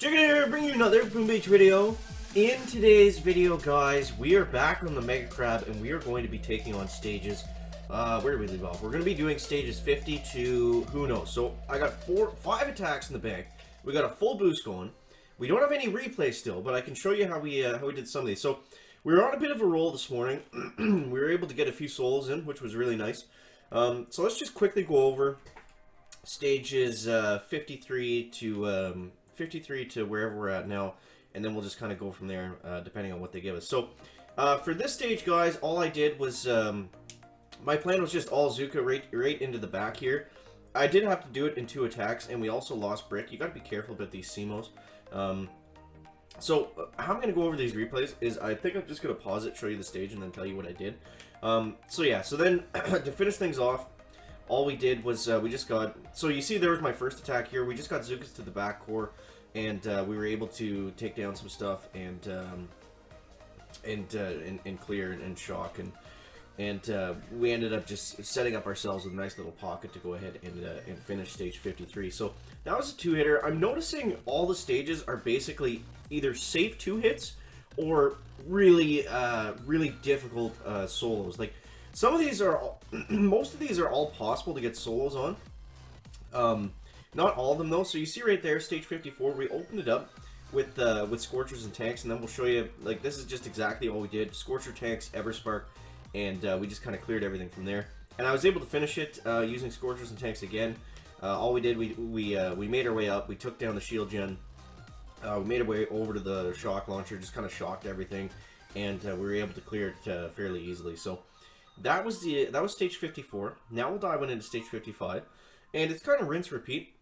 Chicken here, bringing you another Boom Beach video. In today's video, guys, we are back on the Mega Crab, and we are going to be taking on stages. Where did we leave off? We're going to be doing stages 50 to who knows. So I got 5 attacks in the bank. We got a full boost going. We don't have any replays still, but I can show you how we did some of these. So we were on a bit of a roll this morning. We were able to get a few solos in, which was really nice. So let's just quickly go over stages 53 to wherever we're at now, and then we'll just kind of go from there, depending on what they give us. So for this stage, guys, all I did was my plan was just all Zuka right into the back here. I did have to do it in 2 attacks, and we also lost Brick. You got to be careful about these CMOs. So how I'm going to go over these replays is I think I'm just going to pause it, show you the stage, and then tell you what I did. So yeah, so then to finish things off, all we did was we just got, so you see there was my first attack here. We just got Zukas to the back core, and we were able to take down some stuff and clear and shock, and we ended up just setting up ourselves with a nice little pocket to go ahead and finish stage 53. So that was a 2-hitter. I'm noticing all the stages are basically either safe 2 hits or really really difficult solos. Like some of these are, most of these are all possible to get solos on. Not all of them though. So you see right there, stage 54, we opened it up with Scorchers and Tanks, and then we'll show you, like, this is just exactly all we did. Scorcher, Tanks, Everspark, and we just kind of cleared everything from there. And I was able to finish it using Scorchers and Tanks again. All we did, we made our way up, we took down the shield gen, we made our way over to the shock launcher, just kind of shocked everything, and we were able to clear it fairly easily. So that was stage 54. Now we'll dive into stage 55, and it's kind of rinse repeat.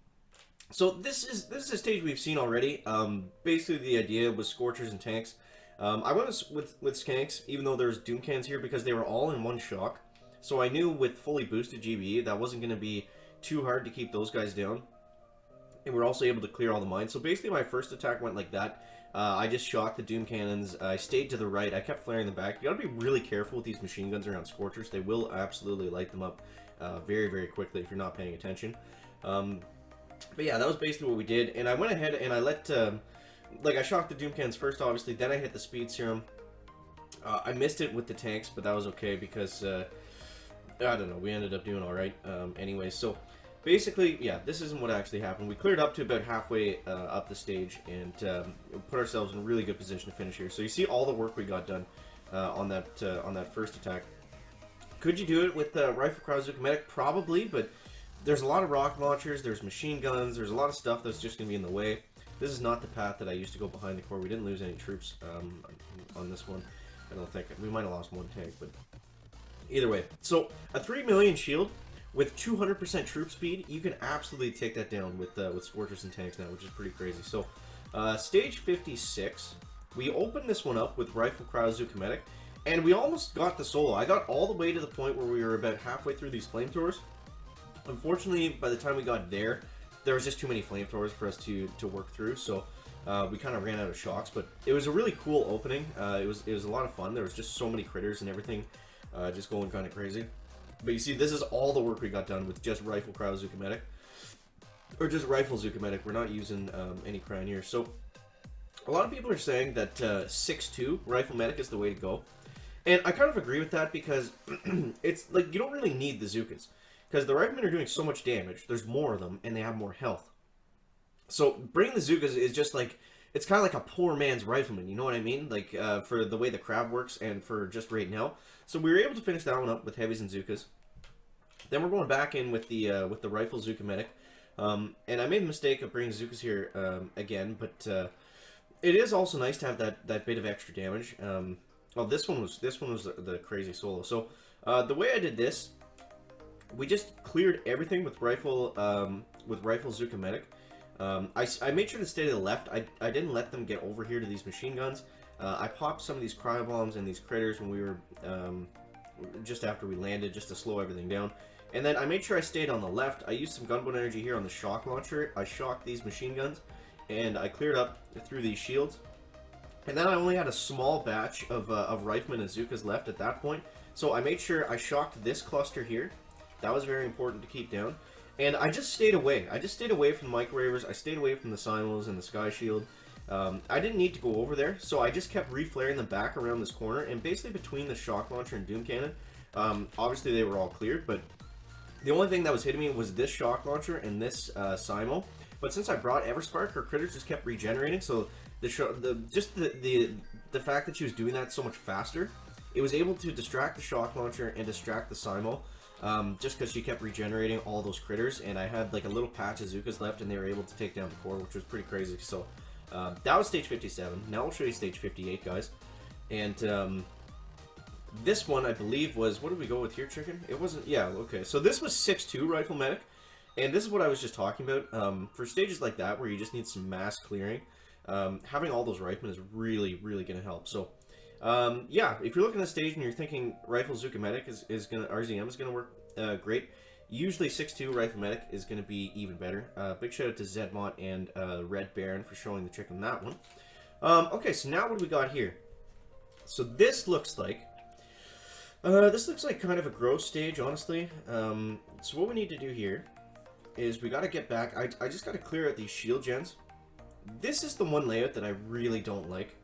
So this is a stage we've seen already. Basically the idea was Scorchers and Tanks. I went with Skanks, even though there's Doomcans here, because they were all in one shock. So I knew with fully boosted GBE that wasn't going to be too hard to keep those guys down. And we're also able to clear all the mines. So basically my first attack went like that. I just shocked the Doom Cannons. I stayed to the right. I kept flaring them back. You gotta be really careful with these machine guns around Scorchers. They will absolutely light them up very, very quickly if you're not paying attention. But yeah, that was basically what we did. And I went ahead and I let, like, I shocked the Doom Cannons first, obviously. Then I hit the Speed Serum. I missed it with the tanks, but that was okay because, I don't know, we ended up doing alright anyway. So basically, yeah, this isn't what actually happened. We cleared up to about halfway up the stage and put ourselves in a really good position to finish here. So you see all the work we got done on that first attack. Could you do it with Rifle Crowd Zuka Medic? Probably, but there's a lot of rocket launchers, there's machine guns, there's a lot of stuff that's just going to be in the way. This is not the path that I used to go behind the core. We didn't lose any troops on this one. I don't think. We might have lost 1 tank, but either way. So a 3 million shield with 200% troop speed, you can absolutely take that down with Scorchers and Tanks now, which is pretty crazy. So stage 56, we opened this one up with Rifle Crowd Zuka Medic, and we almost got the solo. I got all the way to the point where we were about halfway through these flamethrowers. Unfortunately, by the time we got there was just too many flamethrowers for us to work through, so we kind of ran out of shocks. But it was a really cool opening. It was a lot of fun. There was just so many critters and everything, just going kind of crazy. But you see, this is all the work we got done with just Rifle Crowd Zuka Medic, or just Rifle Zuka Medic. We're not using any crown here. So a lot of people are saying that 6-2 Rifle Medic is the way to go, and I kind of agree with that because it's like you don't really need the Zukas. Because the Riflemen are doing so much damage, there's more of them, and they have more health. So bringing the Zukas is just like, it's kind of like a poor man's Rifleman, you know what I mean? Like, for the way the crab works and for just right now. So we were able to finish that one up with Heavies and Zukas. Then we're going back in with the Rifle Zuka Medic. And I made the mistake of bringing Zukas here again, but it is also nice to have that bit of extra damage. Well, this one was the crazy solo. So the way I did this, we just cleared everything with Rifle Zuka Medic. I made sure to stay to the left. I didn't let them get over here to these machine guns. I popped some of these cryo bombs and these critters when we were just after we landed, just to slow everything down. And then I made sure I stayed on the left. I used some gunboat energy here on the shock launcher. I shocked these machine guns, and I cleared up through these shields. And then I only had a small batch of Riflemen and Zukas left at that point. So I made sure I shocked this cluster here. That was very important to keep down. And I just stayed away. I just stayed away from the microwavers. I stayed away from the simul's and the sky shield. I didn't need to go over there, so I just kept reflaring them back around this corner, and basically between the shock launcher and doom cannon, obviously they were all cleared, but the only thing that was hitting me was this shock launcher and this Simo. But since I brought Everspark, her critters just kept regenerating, so the fact that she was doing that so much faster, it was able to distract the shock launcher and distract the Simo, just because she kept regenerating all those critters, and I had like a little patch of Zukas left, and they were able to take down the core, which was pretty crazy. So that was stage 57. Now we'll show you stage 58, guys. And this one, I believe, was... What did we go with here, chicken? It wasn't... Yeah, okay. So this was 6-2 Rifle Medic. And this is what I was just talking about. For stages like that, where you just need some mass clearing, having all those riflemen is really, really going to help. So, yeah, if you're looking at a stage and you're thinking Rifle Zuka Medic is going to... RZM is going to work great, usually 6-2 Rifle Medic is going to be even better. Big shout out to Zedmont and Red Baron for showing the trick on that one. Okay, so now what do we got here? So this looks like... kind of a gross stage, honestly. So what we need to do here is we got to get back. I just got to clear out these shield gens. This is the one layout that I really don't like.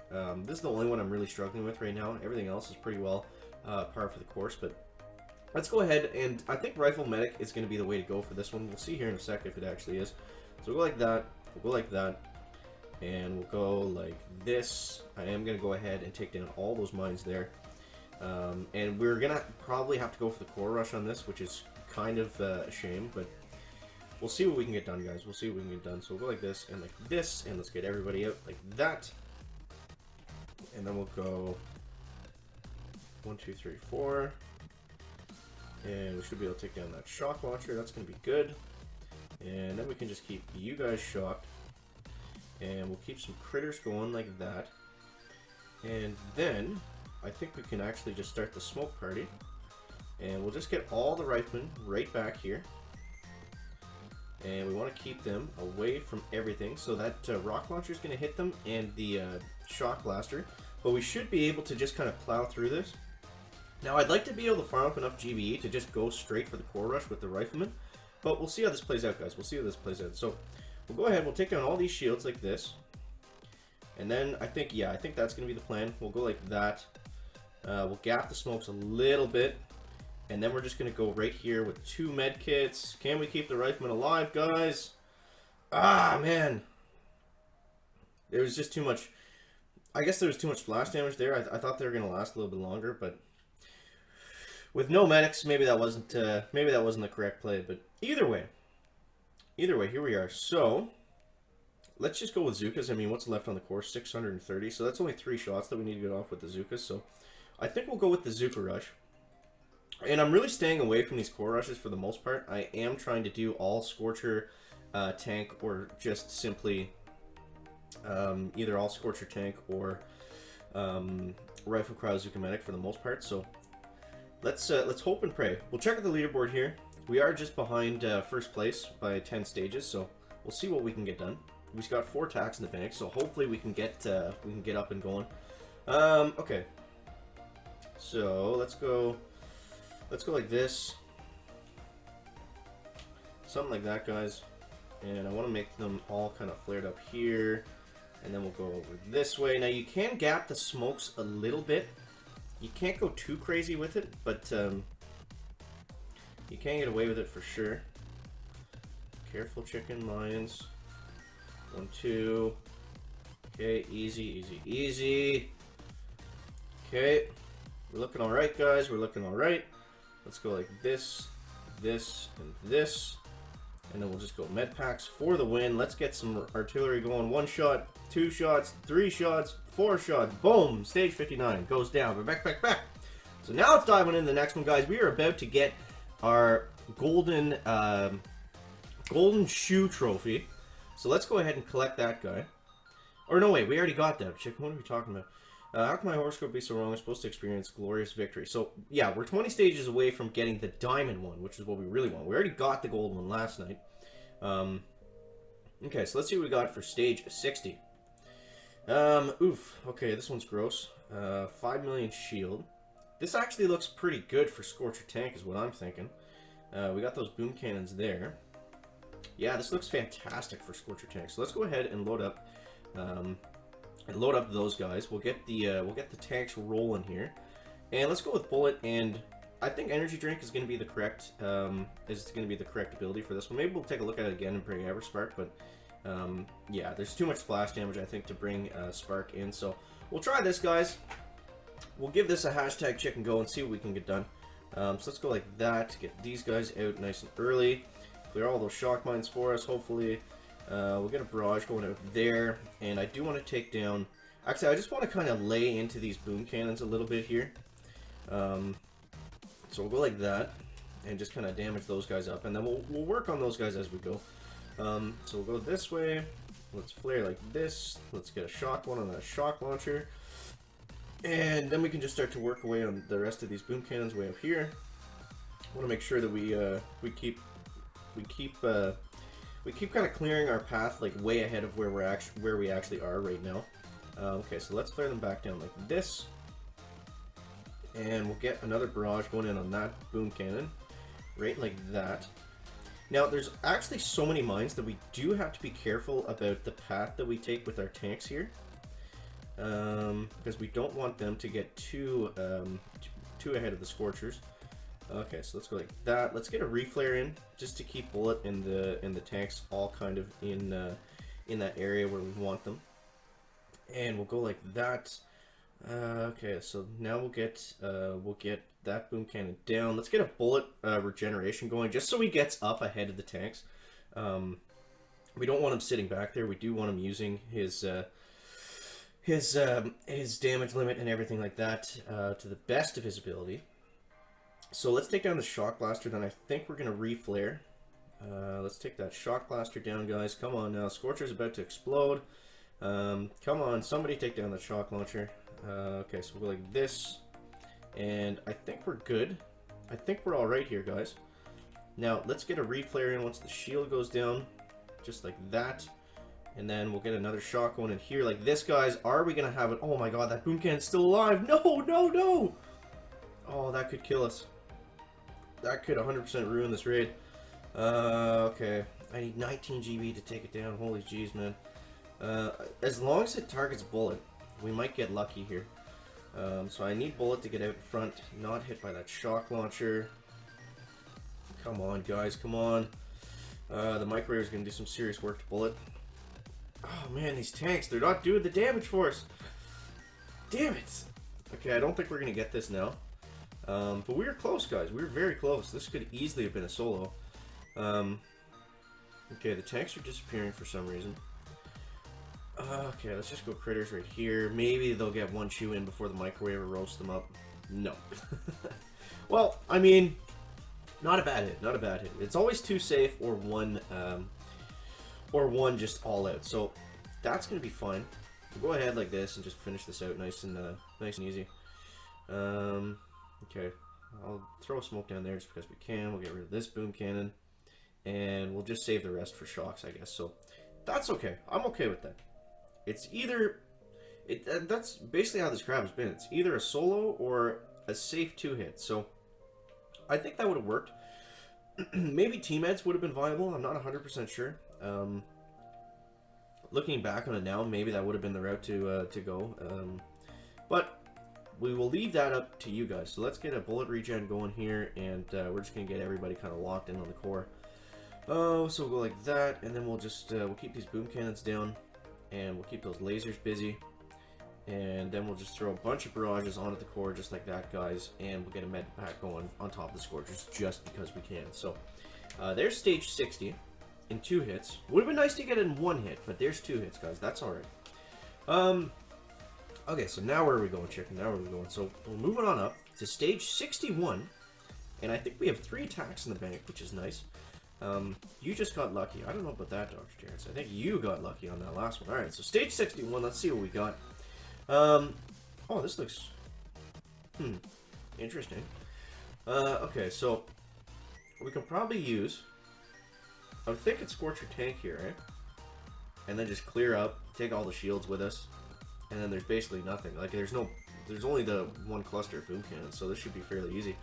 This is the only one I'm really struggling with right now. Everything else is pretty well par for the course, but let's go ahead, and I think Rifle Medic is going to be the way to go for this one. We'll see here in a sec if it actually is. So we'll go like that, we'll go like that, and we'll go like this. I am going to go ahead and take down all those mines there. And we're going to probably have to go for the core rush on this, which is kind of a shame, but we'll see what we can get done, guys. We'll see what we can get done. So we'll go like this, and let's get everybody out like that. And then we'll go 1, 2, 3, 4. And we should be able to take down that shock launcher. That's going to be good. And then we can just keep you guys shocked. And we'll keep some critters going like that. And then I think we can actually just start the smoke party. And we'll just get all the riflemen right back here. And we want to keep them away from everything. So that rock launcher is going to hit them and the shock blaster. But we should be able to just kind of plow through this. Now I'd like to be able to farm up enough GBE to just go straight for the core rush with the riflemen. But we'll see how this plays out, guys. We'll see how this plays out. So we'll go ahead, we'll take down all these shields like this. And then I think that's going to be the plan. We'll go like that. We'll gap the smokes a little bit. And then we're just going to go right here with 2 med kits. Can we keep the riflemen alive, guys? Ah, man. There was just too much. I guess there was too much splash damage there. I thought they were going to last a little bit longer, but with no medics, maybe that wasn't the correct play. But either way, here we are. So let's just go with Zukas. I mean, what's left on the course? 630. So that's only 3 shots that we need to get off with the Zukas. So I think we'll go with the Zuka rush. And I'm really staying away from these core rushes for the most part. I am trying to do all Scorcher tank or just simply either all Scorcher tank or Rifle Crowd Zuka Medic for the most part. So let's hope and pray. We'll check out the leaderboard here. We are just behind first place by 10 stages, so we'll see what we can get done. We've got 4 attacks in the bank, so hopefully we can get up and going. Okay, so let's go like this, something like that, guys. And I want to make them all kind of flared up here, and then we'll go over this way. Now you can gap the smokes a little bit. You can't go too crazy with it, but you can get away with it for sure. Careful, chicken mines. 1, 2. Okay, easy, easy, easy. Okay, we're looking all right, guys. We're looking all right. Let's go like this, this, and this. And then we'll just go med packs for the win. Let's get some artillery going. 1 shot, 2 shots, 3 shots, 4 shots. Boom! Stage 59 goes down. We're back. So now let's dive into the next one, guys. We are about to get our golden shoe trophy. So let's go ahead and collect that guy. Or no, wait, we already got that. Chicken, what are we talking about? How can my horoscope be so wrong? I'm supposed to experience glorious victory. So, yeah, we're 20 stages away from getting the diamond one, which is what we really want. We already got the gold one last night. Okay, so let's see what we got for stage 60. Oof. Okay, this one's gross. 5 million shield. This actually looks pretty good for Scorcher Tank is what I'm thinking. We got those boom cannons there. Yeah, this looks fantastic for Scorcher tanks. So let's go ahead and load up those guys. We'll get the tanks rolling here, and let's go with bullet. And I think energy drink is going to be the correct ability for this one. Maybe we'll take a look at it again and bring Everspark, but yeah, there's too much splash damage I think to bring Spark in. So we'll try this, guys. We'll give this a hashtag chicken go and see what we can get done. So let's go like that to get these guys out nice and early. Clear all those shock mines for us, hopefully. We'll get a barrage going out there, and I do want to take down... Actually, I just want to kind of lay into these boom cannons a little bit here. So we'll go like that, and just kind of damage those guys up, and then we'll work on those guys as we go. So we'll go this way. Let's flare like this. Let's get a shock one on that shock launcher. And then we can just start to work away on the rest of these boom cannons way up here. I want to make sure that we keep kind of clearing our path like way ahead of where we actually are right now. Okay, so let's flare them back down like this, and we'll get another barrage going in on that boom cannon, right like that. Now, there's actually so many mines that we do have to be careful about the path that we take with our tanks here, because we don't want them to get too ahead of the Scorchers. Okay, so let's go like that. Let's get a reflare in just to keep bullet and the tanks all kind of in that area where we want them. And we'll go like that. Okay, so now we'll get that boom cannon down. Let's get a bullet regeneration going just so he gets up ahead of the tanks. We don't want him sitting back there. We do want him using his damage limit and everything like that to the best of his ability. So let's take down the Shock Blaster, then I think we're going to reflare. Let's take that Shock Blaster down, guys. Come on now. Scorcher's about to explode. Come on, somebody take down the Shock Launcher. Okay, so we'll go like this. And I think we're good. I think we're alright here, guys. Now, let's get a reflare in once the shield goes down. Just like that. And then we'll get another Shock one in here like this, guys. Are we going to have it? Oh my god, that boom cannon's still alive. No, no, no! Oh, that could kill us. That could 100% ruin this raid. Okay. I need 19 GB to take it down. Holy jeez, man. As long as it targets bullet, we might get lucky here. So I need bullet to get out in front, not hit by that shock launcher. Come on, guys, come on. The microwave is going to do some serious work to bullet. Oh man, these tanks, they're not doing the damage for us. Damn it. Okay, I don't think we're going to get this now. But we were close, guys. We were very close. This could easily have been a solo. Okay, the tanks are disappearing for some reason. Okay, let's just go critters right here. Maybe they'll get one chew in before the microwave or roast them up. No. Well, I mean, not a bad hit. Not a bad hit. It's always two safe or one just all out. So that's gonna be fine. We'll go ahead like this and just finish this out nice and easy. Okay, I'll throw a smoke down there just because we can. We'll get rid of this boom cannon, and we'll just save the rest for shocks, I guess. So that's okay. I'm okay with that. It's either that's basically how this crab has been. It's either a solo or a safe 2-hit. So I think that would have worked. Maybe team eds would have been viable. I'm not 100% sure. Looking back on it now, maybe that would have been the route to go. But we will leave that up to you guys. So let's get a bullet regen going here, and we're just gonna get everybody kind of locked in on the core. Oh, so we'll go like that, and then we'll just we'll keep these boom cannons down, and we'll keep those lasers busy, and then we'll just throw a bunch of barrages onto the core just like that, guys, and we'll get a med pack going on top of the Scorchers just because we can. So there's stage 60 in 2 hits. Would have been nice to get it in 1 hit, but there's 2 hits, guys. That's all right. Okay, so now where are we going, chicken? Now where are we going? So we're moving on up to stage 61, and I think we have 3 attacks in the bank, which is nice. You just got lucky. I don't know about that, Dr. Terrence. I think you got lucky on that last one. Alright, so stage 61, let's see what we got. Oh, this looks... interesting. Okay, so we can probably use... I would think it's Scorcher Tank here, right? And then just clear up, take all the shields with us. And then there's basically nothing. Like, there's only the 1 cluster of boom cannons, so this should be fairly easy.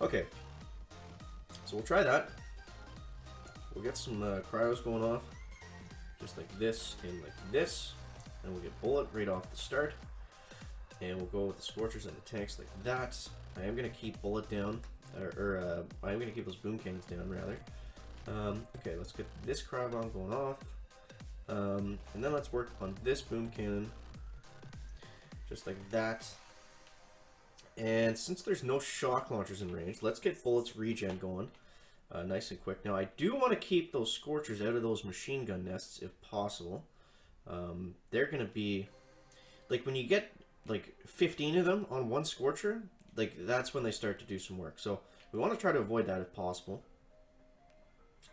Okay. So we'll try that. we'll get some cryos going off, just like this and like this, and we'll get bullet right off the start, and we'll go with the scorchers and the tanks like that. I am gonna keep bullet down, or I am gonna keep those boom cannons down rather. Okay, let's get this cryo bomb going off, and then let's work on this boom cannon, just like that. And since there's no shock launchers in range, let's get bullets regen going nice and quick. Now I do want to keep those scorchers out of those machine gun nests if possible. They're going to be, like when you get like 15 of them on one scorcher, like that's when they start to do some work. So we want to try to avoid that if possible.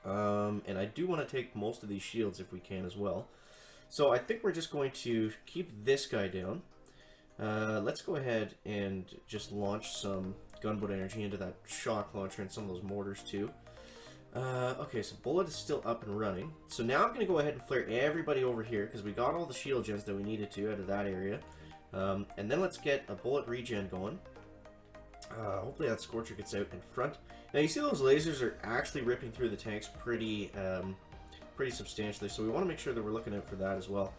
And I do want to take most of these shields if we can as well. So I think we're just going to keep this guy down. Let's go ahead and just launch some gunboat energy into that shock launcher and some of those mortars too. Okay, so bullet is still up and running. So now I'm going to go ahead and flare everybody over here because we got all the shield gens that we needed to out of that area. And then let's get a bullet regen going. Hopefully that scorcher gets out in front. Now you see those lasers are actually ripping through the tanks pretty substantially, so we want to make sure that we're looking out for that as well.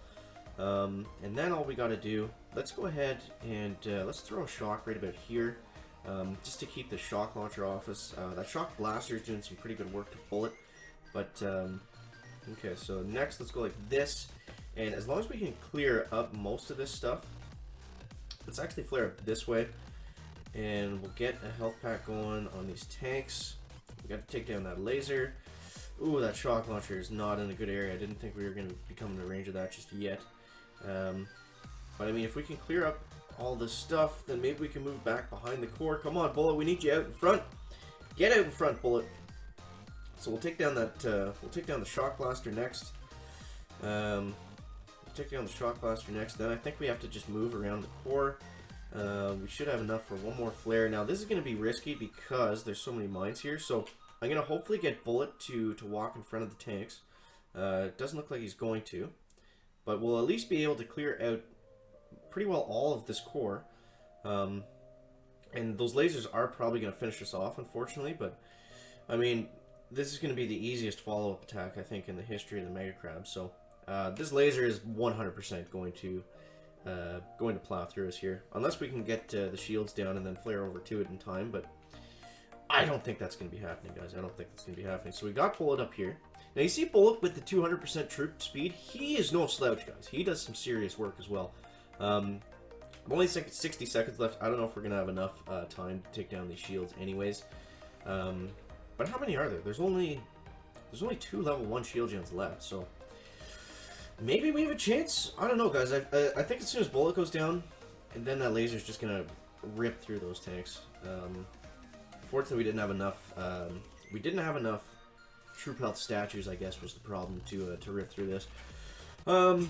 And then all we got to do, let's go ahead and let's throw a shock right about here, just to keep the shock launcher off us. That shock blaster is doing some pretty good work to bullet, but okay, so next let's go like this, and as long as we can clear up most of this stuff, let's actually flare up this way, and we'll get a health pack going on these tanks. We got to take down that laser. Ooh, that shock launcher is not in a good area. I didn't think we were going to be coming to range of that just yet. But I mean, if we can clear up all this stuff, then maybe we can move back behind the core. Come on, Bullet, we need you out in front. Get out in front, Bullet. So we'll take down that. We'll take down the shock blaster next. We'll take down the shock blaster next. Then I think we have to just move around the core. We should have enough for one more flare. Now this is going to be risky because there's so many mines here. So I'm going to hopefully get Bullet to walk in front of the tanks. It doesn't look like he's going to. But we'll at least be able to clear out pretty well all of this core. And those lasers are probably going to finish us off, unfortunately. But, I mean, this is going to be the easiest follow-up attack, I think, in the history of the Mega Crab. So, this laser is 100% going to plow through us here. Unless we can get the shields down and then flare over to it in time. But I don't think that's going to be happening, guys. I don't think that's going to be happening. So we got Bullet up here. Now you see Bullet with the 200% troop speed. He is no slouch, guys. He does some serious work as well. Only 60 seconds left. I don't know if we're going to have enough time to take down these shields anyways. But how many are there? There's only 2 level 1 shield gens left, so maybe we have a chance. I don't know, guys. I think as soon as Bullet goes down, and then that laser's just going to rip through those tanks. Fortunately, we didn't have enough. We didn't have enough troop health statues, I guess, was the problem to rip through this. But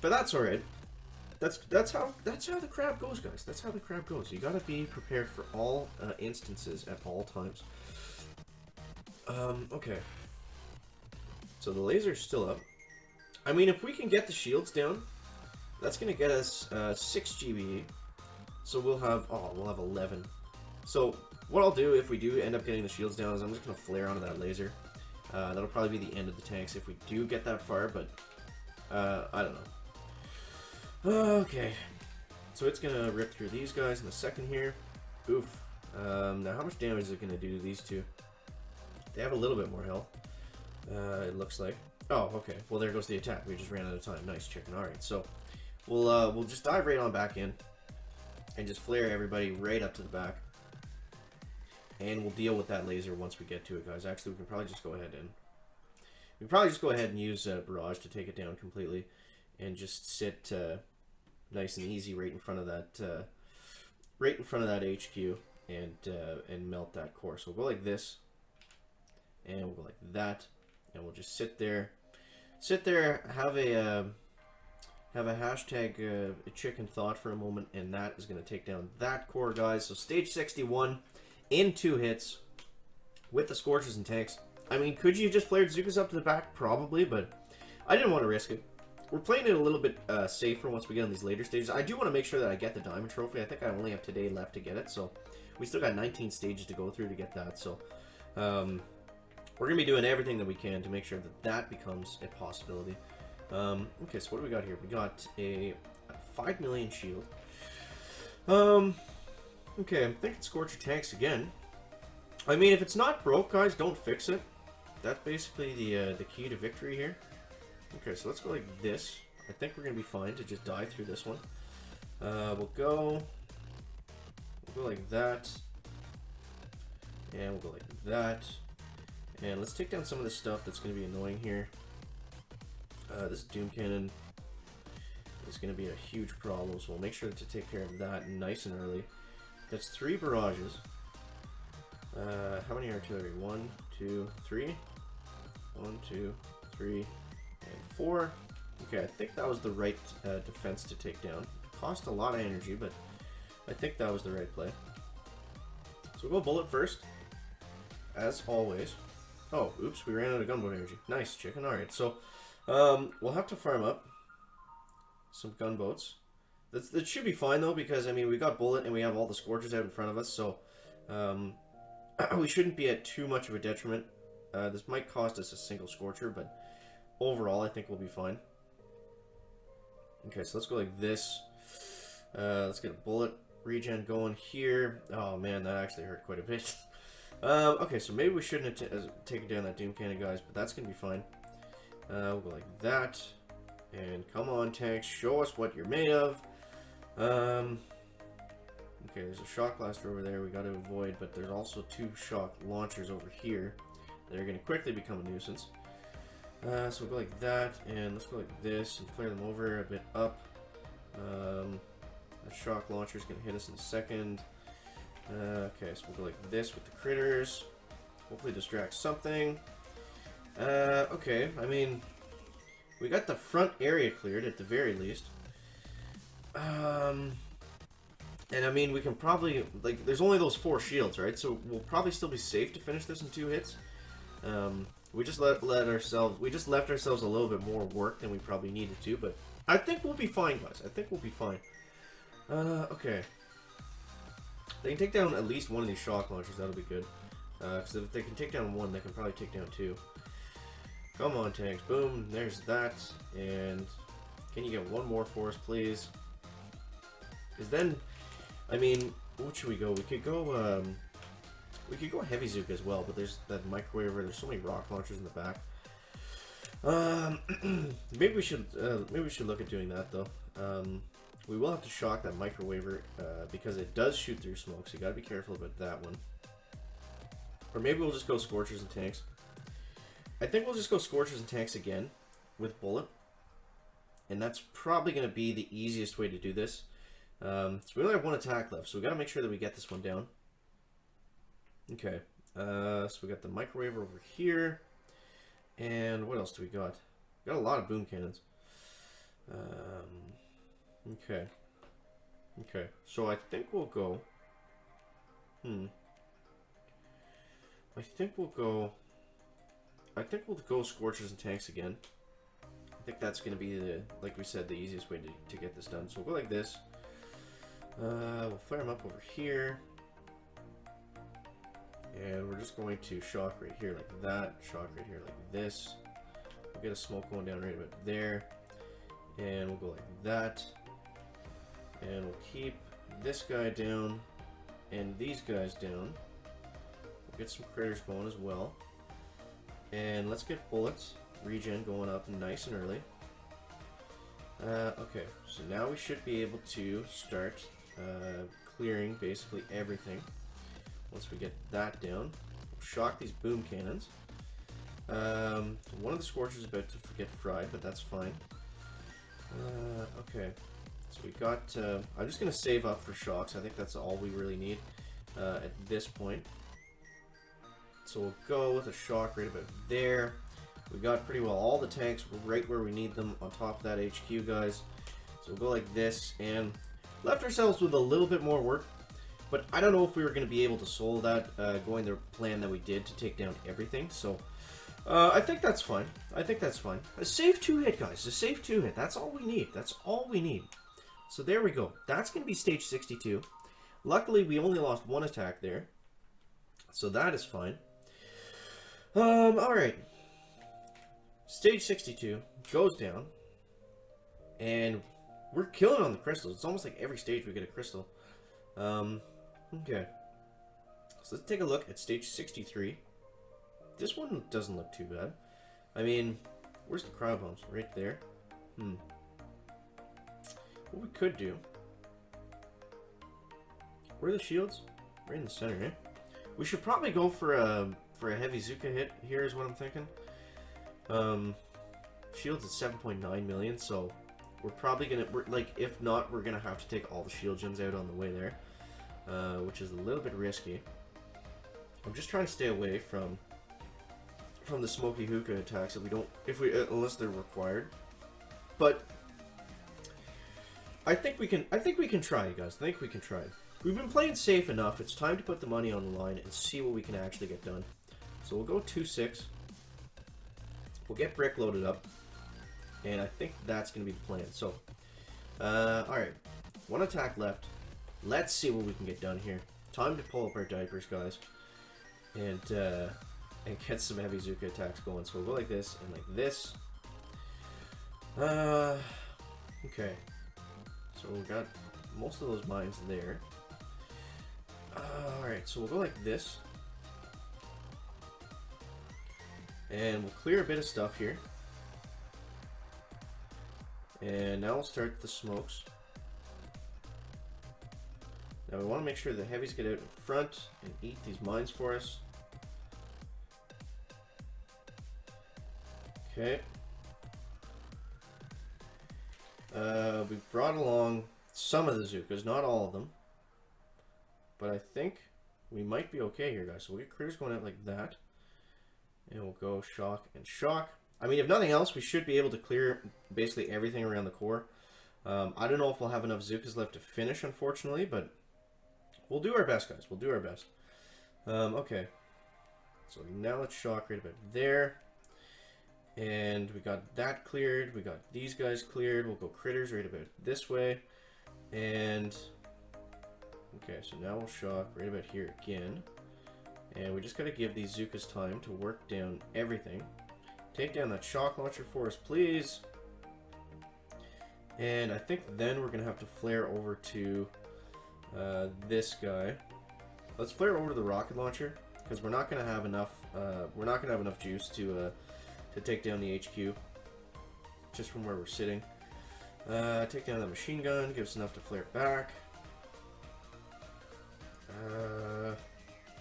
that's all right. That's how the crab goes, guys. That's how the crab goes. You gotta be prepared for all instances at all times. Okay. So the laser's still up. I mean, if we can get the shields down, that's gonna get us 6 GBE. So we'll have 11. So what I'll do if we do end up getting the shields down is I'm just gonna flare onto that laser. That'll probably be the end of the tanks if we do get that far, but I don't know. Okay, so it's gonna rip through these guys in a second here. Oof. Now how much damage is it gonna do to these two? They have a little bit more health. It looks like. Oh, okay. Well, there goes the attack. We just ran out of time. Nice chicken. All right, so we'll just dive right on back in and just flare everybody right up to the back. And we'll deal with that laser once we get to it, guys. Actually, we can probably just go ahead and use Barrage to take it down completely, and just sit nice and easy right in front of that HQ, and melt that core. So we'll go like this, and we'll go like that, and we'll just sit there, have a hashtag chicken thought for a moment, and that is going to take down that core, guys. So stage 61. In 2 hits with the Scorchers and tanks. I mean, could you just flared Zukas up to the back? Probably, but I didn't want to risk it. We're playing it a little bit safer once we get on these later stages. I do want to make sure that I get the Diamond Trophy. I think I only have today left to get it, so we still got 19 stages to go through to get that. So we're going to be doing everything that we can to make sure that that becomes a possibility. Okay, so what do we got here? We got a 5 million shield. Okay, I'm thinking Scorcher tanks again. I mean, if it's not broke, guys, don't fix it. That's basically the key to victory here. Okay, so let's go like this. I think we're going to be fine to just die through this one. We'll go like that. And we'll go like that. And let's take down some of the stuff that's going to be annoying here. This Doom Cannon is going to be a huge problem, so we'll make sure to take care of that nice and early. That's 3 barrages. How many artillery? 1, 2, 3. 1, 2, 3, and 4. Okay, I think that was the right defense to take down. It cost a lot of energy, but I think that was the right play. So we'll go bullet first, as always. Oh, oops, we ran out of gunboat energy. Nice, chicken. Alright, so we'll have to farm up some gunboats. That should be fine, though, because, I mean, we got bullet and we have all the Scorchers out in front of us, so we shouldn't be at too much of a detriment. This might cost us a single Scorcher, but overall, I think we'll be fine. Okay, so let's go like this. Let's get a bullet regen going here. Oh, man, that actually hurt quite a bit. Okay, so maybe we shouldn't have taken down that Doom Cannon, guys, but that's going to be fine. We'll go like that. And come on, tanks, show us what you're made of. Okay, there's a shock blaster over there we got to avoid, but there's also 2 shock launchers over here that are going to quickly become a nuisance. So we'll go like that, and let's go like this and flare them over a bit up. The shock launcher is going to hit us in a second. Okay, so we'll go like this with the critters. Hopefully distract something. Okay, I mean, we got the front area cleared at the very least. And I mean, we can probably, like, there's only those 4 shields, right? So we'll probably still be safe to finish this in 2 hits. We just left ourselves a little bit more work than we probably needed to, but I think we'll be fine, guys. I think we'll be fine. Okay. They can take down at least one of these shock launchers. That'll be good. Because if they can take down 1, they can probably take down 2. Come on, tanks. Boom. There's that. And can you get 1 more for us, please? Because then, I mean, what should we go? We could go heavy Zook as well, but there's that microwave. There's so many rock launchers in the back. Maybe we should look at doing that though. We will have to shock that microwaver because it does shoot through smoke, so you gotta be careful about that one. Or maybe we'll just go Scorchers and tanks. I think we'll just go Scorchers and tanks again with bullet, and that's probably gonna be the easiest way to do this. So we only have 1 attack left, so we gotta make sure that we get this one down. Okay, so we got the microwave over here, and what else do we got? We got a lot of boom cannons. Okay, so I think we'll go. I think we'll go Scorchers and tanks again. I think that's gonna be like we said, the easiest way to get this done. So we'll go like this. We'll fire them up over here. And we're just going to shock right here like that, shock right here like this. We'll get a smoke going down right about there. And we'll go like that. And we'll keep this guy down and these guys down. We'll get some critters going as well. And let's get bullets, regen going up nice and early. Okay, so now we should be able to start clearing basically everything. Once we get that down, we'll shock these boom cannons. One of the Scorchers is about to get fried, but that's fine. Okay, so we got. I'm just gonna save up for shocks. I think that's all we really need at this point. So we'll go with a shock right about there. We got pretty well all the tanks right where we need them on top of that HQ, guys. So we'll go like this and left ourselves with a little bit more work. But I don't know if we were going to be able to solo that going the plan that we did to take down everything. So I think that's fine. I think that's fine. A safe 2-hit, guys. A safe 2-hit. That's all we need. That's all we need. So there we go. That's going to be stage 62. Luckily, we only lost 1 attack there. So that is fine. Alright. Stage 62 goes down. And we're killing on the crystals. It's almost like every stage we get a crystal. Okay. So let's take a look at stage 63. This one doesn't look too bad. I mean, where's the cryo bombs? Right there. What we could do... Where are the shields? Right in the center, eh? We should probably go for a heavy Zuka hit here is what I'm thinking. Shields at 7.9 million, so we're probably gonna... if not, we're gonna have to take all the shield gens out on the way there. Which is a little bit risky. I'm just trying to stay away from the smoky hookah attacks unless they're required. But I think we can try, you guys. I think we can try. We've been playing safe enough. It's time to put the money on the line and see what we can actually get done. So we'll go 2-6. We'll get brick loaded up, and I think that's going to be the plan. So, alright. One attack left. Let's see what we can get done here. Time to pull up our diapers, guys. And get some heavy Zuka attacks going. So we'll go like this and like this. Okay. So we got most of those mines there. Alright, so we'll go like this. And we'll clear a bit of stuff here. And now we'll start the smokes. Now we want to make sure the heavies get out in front and eat these mines for us. Okay. We brought along some of the Zukas, not all of them. But I think we might be okay here, guys. So we'll get critters going out like that. And we'll go shock and shock. I mean, if nothing else, we should be able to clear basically everything around the core. I don't know if we'll have enough Zukas left to finish, unfortunately, but we'll do our best, guys. We'll do our best. Okay. So now let's shock right about there. And we got that cleared. We got these guys cleared. We'll go critters right about this way. And... okay, so now we'll shock right about here again. And we just gotta give these Zukas time to work down everything. Take down that shock launcher for us, please. And I think then we're gonna have to flare over to this guy. Let's flare over to the rocket launcher because we're not gonna have enough. We're not gonna have enough juice to take down the HQ just from where we're sitting. Take down the machine gun. Give us enough to flare back.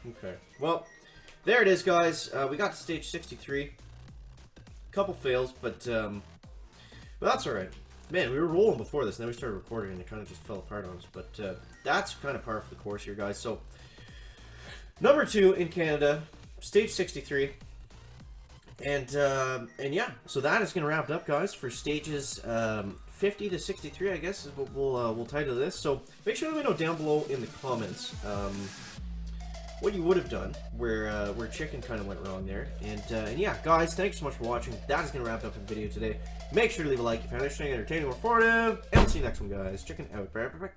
Okay. Well, there it is, guys. We got to stage 63. Couple fails, but that's alright. Man, we were rolling before this, and then we started recording, and it kind of just fell apart on us. But that's kind of par for the course here, guys. So, number 2 in Canada, stage 63. And yeah, so that is going to wrap it up, guys, for stages 50 to 63, I guess, is what we'll title this. So, make sure to let me know down below in the comments what you would have done, where chicken kind of went wrong there. And yeah, guys, thanks so much for watching. That is going to wrap up the video today. Make sure to leave a like if you found it interesting, entertaining, or informative. And we'll see you next one, guys. Chicken out. Bye.